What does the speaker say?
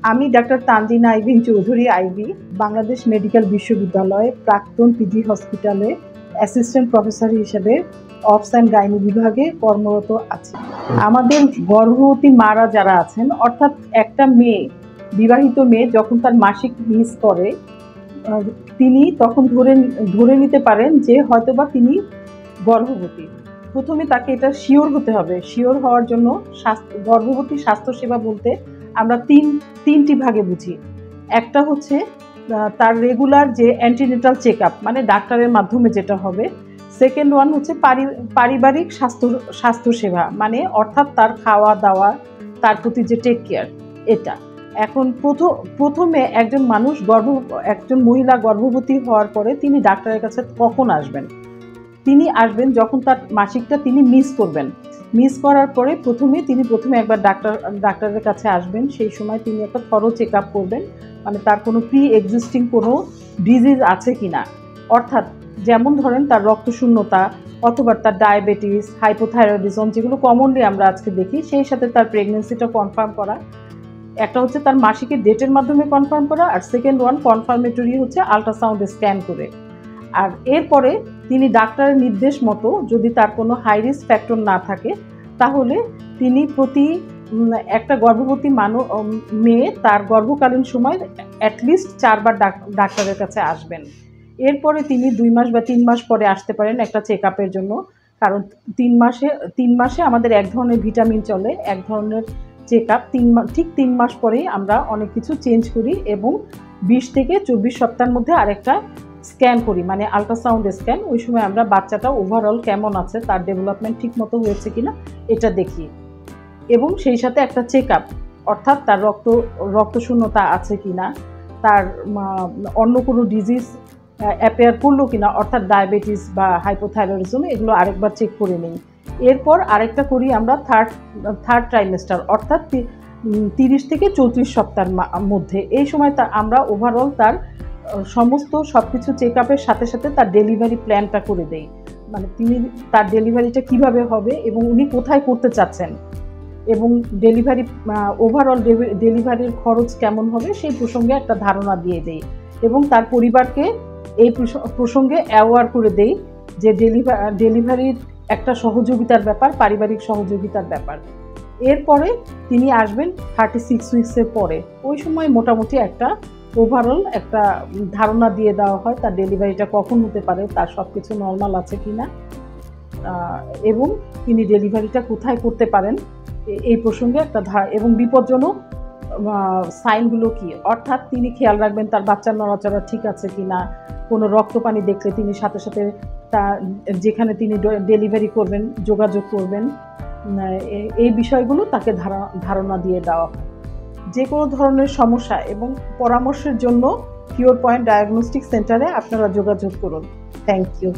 আমি doctor Tanjina Ivin Chowdhury Ivy, Bangladesh medical বিশ্ববিদ্যালয়ে প্রাক্তন পিজি হসপিটালে অ্যাসিস্ট্যান্ট প্রফেসর হিসেবে অবস অ্যান্ড গাইনি বিভাগে কর্মরত আছি। আমাদের গর্ভবতী মারা যারা আছেন, অর্থাৎ একটা মেয়ে, বিবাহিত মেয়ে যখন তার মাসিক মিস করে, তিনি তখন ধরে নিতে পারেন যে হয়তোবা তিনি গর্ভবতী। প্রথমে তাকে এটা শিওর হতে হবে। শিওর হওয়ার জন্য গর্ভবতী স্বাস্থ্যসেবা বলতে আমরা তিনটি ভাগে বুঝি। একটা হচ্ছে তার রেগুলার যে অ্যান্টিনেটাল চেক আপ, মানে ডাক্তারের মাধ্যমে যেটা হবে। সেকেন্ড ওয়ান হচ্ছে পারিবারিক স্বাস্থ্যসেবা, মানে অর্থাৎ তার খাওয়া দাওয়া, তার প্রতি যে টেক কেয়ার, এটা। এখন প্রথমে একজন মহিলা গর্ভবতী হওয়ার পরে তিনি ডাক্তারের কাছে কখন আসবেন? তিনি আসবেন যখন তার মাসিকটা তিনি মিস করবেন। মিস করার পরে তিনি প্রথমে একবার ডাক্তারের কাছে আসবেন। সেই সময় তিনি একটা থরো চেক আপ করবেন, মানে তার কোনো প্রি এক্সিস্টিং কোনো ডিজিজ আছে কিনা, অর্থাৎ যেমন ধরেন তার রক্তশূন্যতা অথবা তার ডায়াবেটিস, হাইপোথাইরয়েডিজম, যেগুলো কমনলি আমরা আজকে দেখি, সেই সাথে তার প্রেগনেন্সিটা কনফার্ম করা। একটা হচ্ছে তার মাসিকের ডেটের মাধ্যমে কনফার্ম করা, আর সেকেন্ড ওয়ান কনফার্মেটরি হচ্ছে আল্ট্রাসাউন্ড স্ক্যান করে। আর এরপরে তিনি ডাক্তারের নির্দেশ মতো, যদি তার কোনো হাই রিস্ক ফ্যাক্টর না থাকে, তাহলে তিনি একটা গর্ভবতী মেয়ে তার গর্ভকালীন সময় অ্যাটলিস্ট 4 বার ডাক্তারের কাছে আসবেন। এরপরে তিনি 2 মাস বা 3 মাস পরে আসতে পারেন একটা চেক আপের জন্য, কারণ 3 মাসে আমাদের এক ধরনের ভিটামিন চলে, এক ধরনের চেক আপ। ঠিক 3 মাস পরেই আমরা অনেক কিছু চেঞ্জ করি এবং 20 থেকে 24 সপ্তাহের মধ্যে আরেকটা স্ক্যান করি, মানে আল্ট্রাসাউন্ড স্ক্যান। ওই সময় আমরা বাচ্চাটা ওভারঅল কেমন আছে, তার ডেভেলপমেন্ট ঠিক মতো হয়েছে কিনা এটা দেখি, এবং সেই সাথে একটা চেক আপ, অর্থাৎ তার রক্তশূন্যতা আছে কিনা, তার অন্য কোনো ডিজিজ অ্যাপেয়ার করলো কিনা, অর্থাৎ ডায়াবেটিস বা হাইপোথাইরয়েডিজম, এগুলো আরেকবার চেক করে নিই। এরপর আরেকটা করি আমরা থার্ড ট্রাইমেস্টার, অর্থাৎ 30 থেকে 34 সপ্তাহের মধ্যে। এই সময় আমরা ওভারঅল তার সমস্ত সবকিছু চেক আপের সাথে সাথে তার ডেলিভারি প্ল্যানটা করে দেই, মানে তার ডেলিভারিটা কিভাবে হবে এবং উনি কোথায় করতে চাচ্ছেন, এবং ওভারঅল ডেলিভারির খরচ কেমন হবে সেই প্রসঙ্গে একটা ধারণা দিয়ে দেই, এবং তার পরিবারকে এই প্রসঙ্গে অ্যাওয়ার করে দেই যে ডেলিভারির একটা সহযোগিতার ব্যাপার, পারিবারিক সহযোগিতার ব্যাপার। এরপরে তিনি আসবেন 36 উইক্সের পরে। ওই সময় মোটামুটি একটা ওভারঅল একটা ধারণা দিয়ে দেওয়া হয় তার ডেলিভারিটা কখন হতে পারে, তার সব কিছু নর্মাল আছে কিনা, এবং তিনি ডেলিভারিটা কোথায় করতে পারেন এই প্রসঙ্গে একটা এবং বিপজ্জনক সাইনগুলো কি, অর্থাৎ তিনি খেয়াল রাখবেন তার বাচ্চার নড়াচড়া ঠিক আছে কিনা, কোনো রক্তপানি দেখলে তিনি সাথে সাথে যেখানে তিনি ডেলিভারি করবেন যোগাযোগ করবেন। এই বিষয়গুলো তাকে ধারণা দিয়ে দেওয়া হয়। যে কোনো ধরনের সমস্যা এবং পরামর্শের জন্য কিওর পয়েন্ট ডায়াগনস্টিক সেন্টারে আপনারা যোগাযোগ করুন। Thank you.